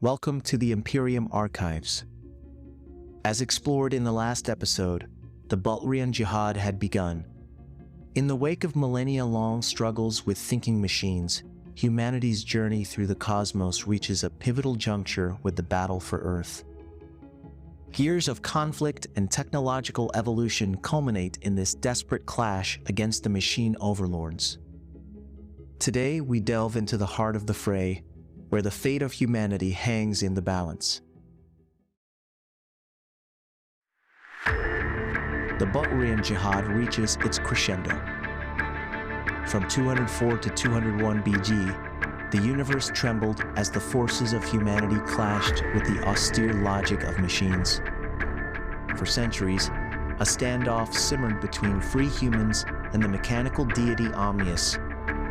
Welcome to the Imperium Archives. As explored in the last episode, the Butlerian Jihad had begun. In the wake of millennia-long struggles with thinking machines, humanity's journey through the cosmos reaches a pivotal juncture with the battle for Earth. Years of conflict and technological evolution culminate in this desperate clash against the machine overlords. Today, we delve into the heart of the fray, where the fate of humanity hangs in the balance. The Butlerian Jihad reaches its crescendo. From 204 to 201 BG, the universe trembled as the forces of humanity clashed with the austere logic of machines. For centuries, a standoff simmered between free humans and the mechanical deity Omnius,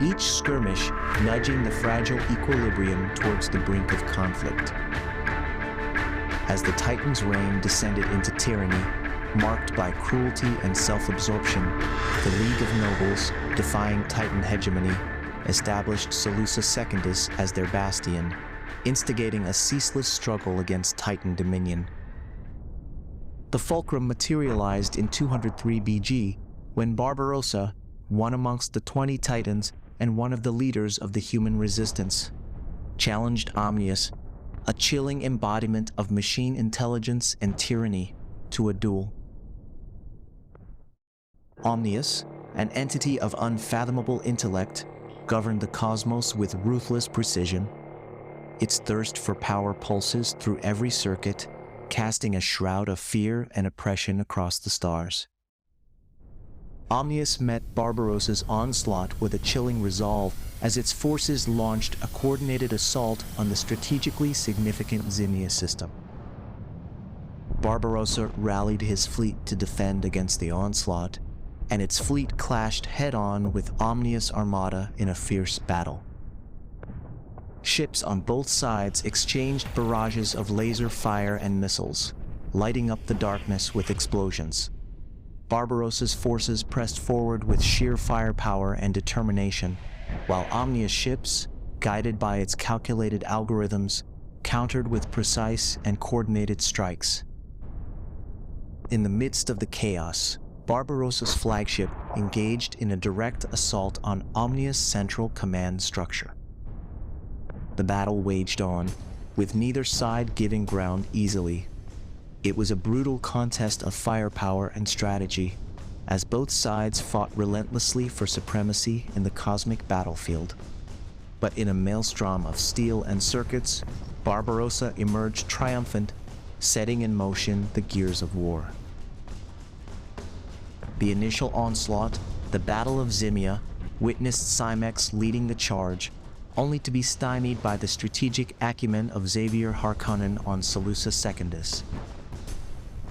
each skirmish nudging the fragile equilibrium towards the brink of conflict. As the Titan's reign descended into tyranny, marked by cruelty and self-absorption, the League of Nobles, defying Titan hegemony, established Salusa Secundus as their bastion, instigating a ceaseless struggle against Titan dominion. The fulcrum materialized in 203 BG, when Barbarossa, one amongst the 20 Titans and one of the leaders of the human resistance, challenged Omnius, a chilling embodiment of machine intelligence and tyranny, to a duel. Omnius, an entity of unfathomable intellect, governed the cosmos with ruthless precision. Its thirst for power pulses through every circuit, casting a shroud of fear and oppression across the stars. Omnius met Barbarossa's onslaught with a chilling resolve as its forces launched a coordinated assault on the strategically significant Zinnia system. Barbarossa rallied his fleet to defend against the onslaught, and its fleet clashed head-on with Omnius' armada in a fierce battle. Ships on both sides exchanged barrages of laser fire and missiles, lighting up the darkness with explosions. Barbarossa's forces pressed forward with sheer firepower and determination, while Omnius' ships, guided by its calculated algorithms, countered with precise and coordinated strikes. In the midst of the chaos, Barbarossa's flagship engaged in a direct assault on Omnius' central command structure. The battle waged on, with neither side giving ground easily. It was a brutal contest of firepower and strategy, as both sides fought relentlessly for supremacy in the cosmic battlefield. But in a maelstrom of steel and circuits, Barbarossa emerged triumphant, setting in motion the gears of war. The initial onslaught, the Battle of Zimia, witnessed Cymex leading the charge, only to be stymied by the strategic acumen of Xavier Harkonnen on Salusa Secundus.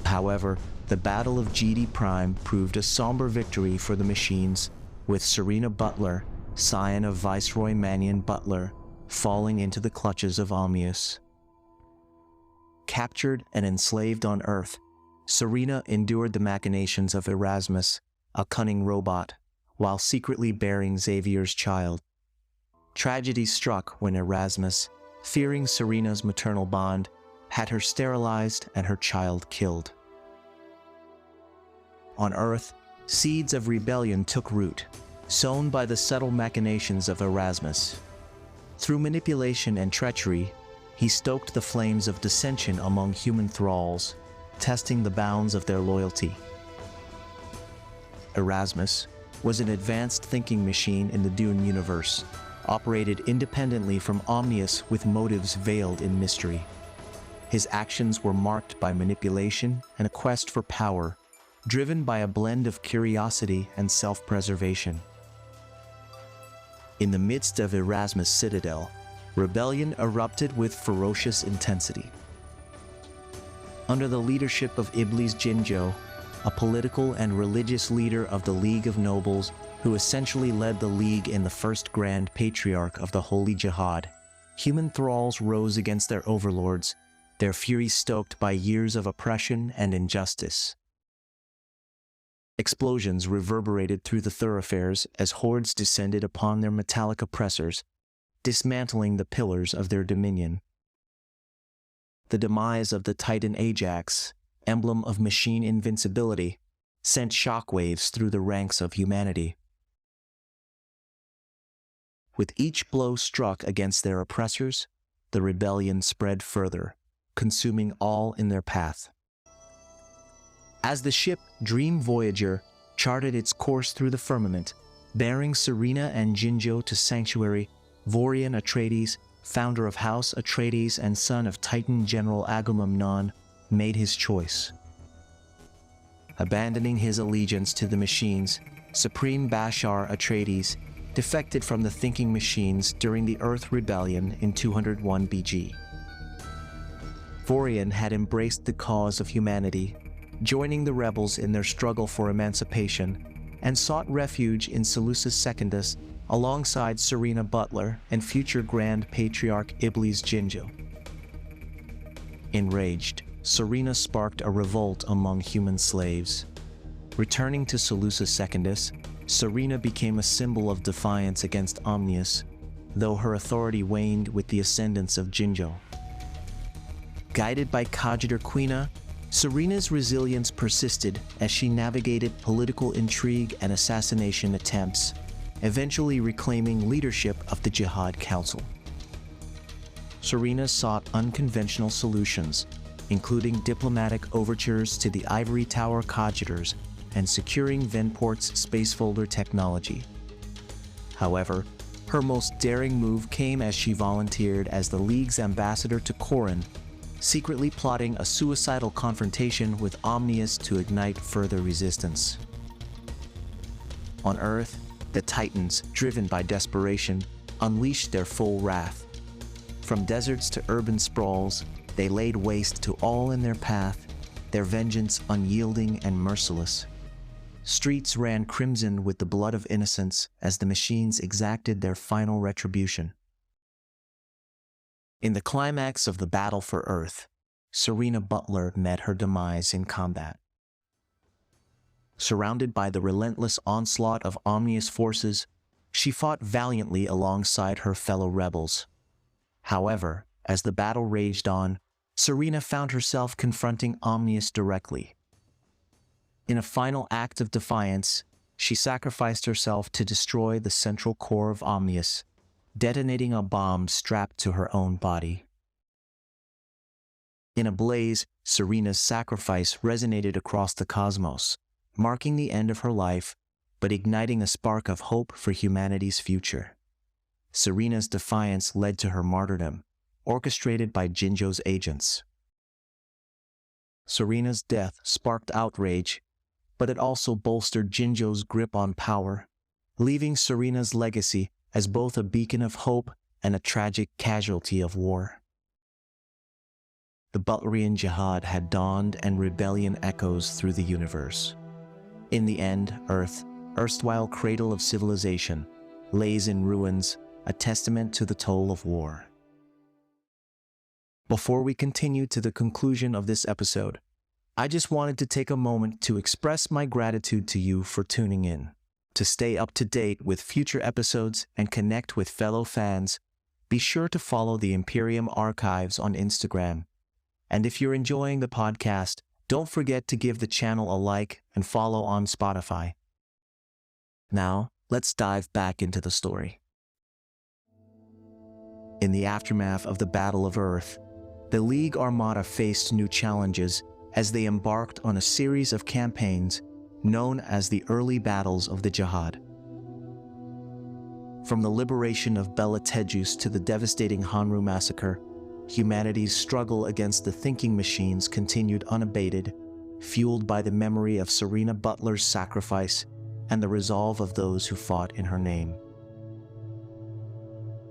However, the Battle of GD Prime proved a somber victory for the machines, with Serena Butler, scion of Viceroy Mannion Butler, falling into the clutches of Omnius. Captured and enslaved on Earth, Serena endured the machinations of Erasmus, a cunning robot, while secretly bearing Xavier's child. Tragedy struck when Erasmus, fearing Serena's maternal bond, had her sterilized and her child killed. On Earth, seeds of rebellion took root, sown by the subtle machinations of Erasmus. Through manipulation and treachery, he stoked the flames of dissension among human thralls, testing the bounds of their loyalty. Erasmus was an advanced thinking machine in the Dune universe, operated independently from Omnius with motives veiled in mystery. His actions were marked by manipulation and a quest for power, driven by a blend of curiosity and self-preservation. In the midst of Erasmus' citadel, rebellion erupted with ferocious intensity. Under the leadership of Iblis Jinjo, a political and religious leader of the League of Nobles who essentially led the League in the first Grand Patriarch of the Holy Jihad, human thralls rose against their overlords, their fury stoked by years of oppression and injustice. Explosions reverberated through the thoroughfares as hordes descended upon their metallic oppressors, dismantling the pillars of their dominion. The demise of the Titan Ajax, emblem of machine invincibility, sent shockwaves through the ranks of humanity. With each blow struck against their oppressors, the rebellion spread further, consuming all in their path. As the ship Dream Voyager charted its course through the firmament, bearing Serena and Jinjo to sanctuary, Vorian Atreides, founder of House Atreides and son of Titan General Agamemnon, made his choice. Abandoning his allegiance to the machines, Supreme Bashar Atreides defected from the thinking machines during the Earth Rebellion in 201 BG. Vorian had embraced the cause of humanity, joining the rebels in their struggle for emancipation, and sought refuge in Seleucus Secundus alongside Serena Butler and future Grand Patriarch Iblis Jinjo. Enraged, Serena sparked a revolt among human slaves. Returning to Seleucus Secundus, Serena became a symbol of defiance against Omnius, though her authority waned with the ascendance of Jinjo. Guided by Cogitor Quina, Serena's resilience persisted as she navigated political intrigue and assassination attempts, eventually reclaiming leadership of the Jihad Council. Serena sought unconventional solutions, including diplomatic overtures to the Ivory Tower Cogitors and securing Venport's spacefolder technology. However, her most daring move came as she volunteered as the League's ambassador to Corran, secretly plotting a suicidal confrontation with Omnius to ignite further resistance. On Earth, the Titans, driven by desperation, unleashed their full wrath. From deserts to urban sprawls, they laid waste to all in their path, their vengeance unyielding and merciless. Streets ran crimson with the blood of innocents as the machines exacted their final retribution. In the climax of the battle for Earth, Serena Butler met her demise in combat. Surrounded by the relentless onslaught of Omnius forces, she fought valiantly alongside her fellow rebels. However, as the battle raged on, Serena found herself confronting Omnius directly. In a final act of defiance, she sacrificed herself to destroy the central core of Omnius, detonating a bomb strapped to her own body. In a blaze, Serena's sacrifice resonated across the cosmos, marking the end of her life, but igniting a spark of hope for humanity's future. Serena's defiance led to her martyrdom, orchestrated by Jinjo's agents. Serena's death sparked outrage, but it also bolstered Jinjo's grip on power, leaving Serena's legacy as both a beacon of hope and a tragic casualty of war. The Butlerian Jihad had dawned and rebellion echoes through the universe. In the end, Earth, erstwhile cradle of civilization, lays in ruins, a testament to the toll of war. Before we continue to the conclusion of this episode, I just wanted to take a moment to express my gratitude to you for tuning in. To stay up to date with future episodes and connect with fellow fans, be sure to follow the Imperium Archives on Instagram. And if you're enjoying the podcast, don't forget to give the channel a like and follow on Spotify. Now, let's dive back into the story. In the aftermath of the Battle of Earth, the League Armada faced new challenges as they embarked on a series of campaigns known as the Early Battles of the Jihad. From the liberation of Bela Tejus to the devastating Hanru massacre, humanity's struggle against the thinking machines continued unabated, fueled by the memory of Serena Butler's sacrifice and the resolve of those who fought in her name.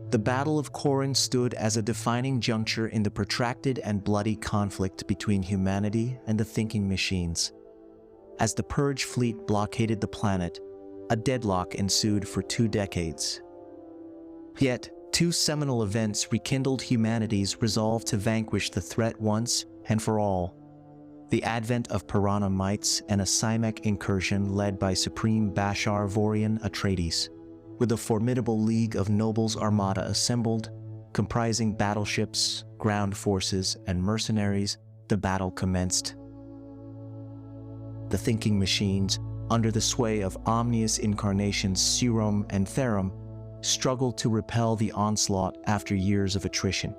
The Battle of Corran stood as a defining juncture in the protracted and bloody conflict between humanity and the thinking machines. As the Purge fleet blockaded the planet, a deadlock ensued for 2 decades. Yet, 2 seminal events rekindled humanity's resolve to vanquish the threat once and for all: the advent of Piranha Mites and a Simek incursion led by Supreme Bashar Vorian Atreides. With a formidable league of nobles armada assembled, comprising battleships, ground forces, and mercenaries, the battle commenced. The thinking machines, under the sway of omnious incarnations Serum and Therum, struggled to repel the onslaught after years of attrition.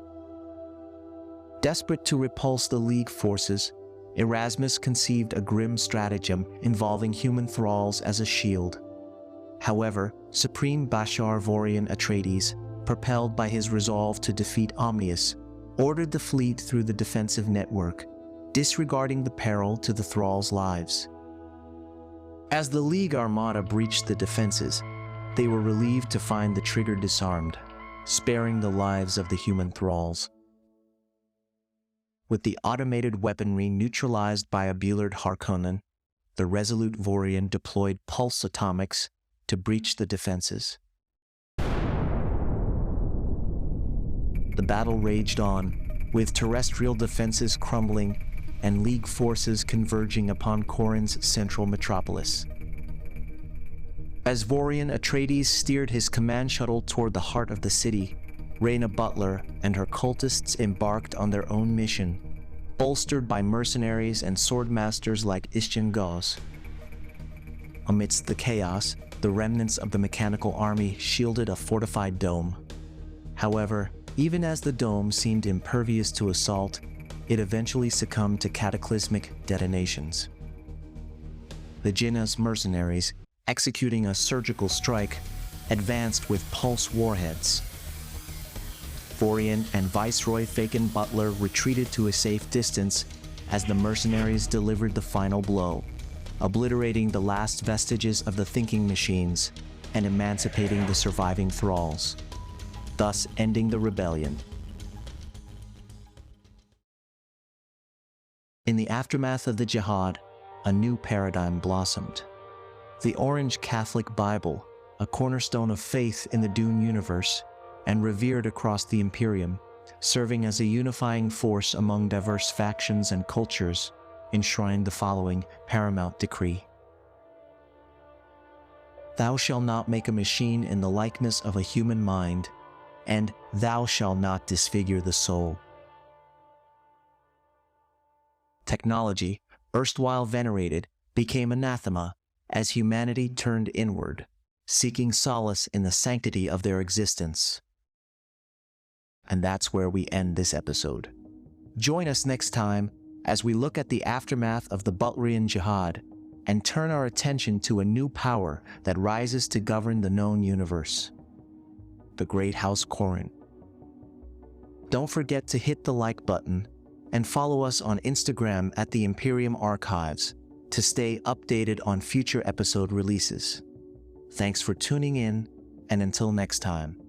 Desperate to repulse the League forces, Erasmus conceived a grim stratagem involving human thralls as a shield. However, Supreme Bashar Vorian Atreides, propelled by his resolve to defeat Omnius, ordered the fleet through the defensive network, disregarding the peril to the thralls' lives. As the League Armada breached the defenses, they were relieved to find the trigger disarmed, sparing the lives of the human thralls. With the automated weaponry neutralized by a Bullard Harkonnen, the resolute Vorian deployed pulse atomics to breach the defenses. The battle raged on, with terrestrial defenses crumbling and League forces converging upon Corrin's central metropolis. As Vorian Atreides steered his command shuttle toward the heart of the city, Reyna Butler and her cultists embarked on their own mission, bolstered by mercenaries and swordmasters like Ishjan Gauss. Amidst the chaos, the remnants of the mechanical army shielded a fortified dome. However, even as the dome seemed impervious to assault, it eventually succumbed to cataclysmic detonations. The Jinnah's mercenaries, executing a surgical strike, advanced with pulse warheads. Vorian and Viceroy Faken Butler retreated to a safe distance as the mercenaries delivered the final blow, obliterating the last vestiges of the thinking machines and emancipating the surviving thralls, thus ending the rebellion. In the aftermath of the Jihad, a new paradigm blossomed. The Orange Catholic Bible, a cornerstone of faith in the Dune universe, and revered across the Imperium, serving as a unifying force among diverse factions and cultures, enshrined the following paramount decree. Thou shalt not make a machine in the likeness of a human mind, and thou shalt not disfigure the soul. Technology, erstwhile venerated, became anathema as humanity turned inward, seeking solace in the sanctity of their existence. And that's where we end this episode. Join us next time as we look at the aftermath of the Butlerian Jihad and turn our attention to a new power that rises to govern the known universe: the Great House Corrin. Don't forget to hit the like button and follow us on Instagram at the Imperium Archives to stay updated on future episode releases. Thanks for tuning in, and until next time.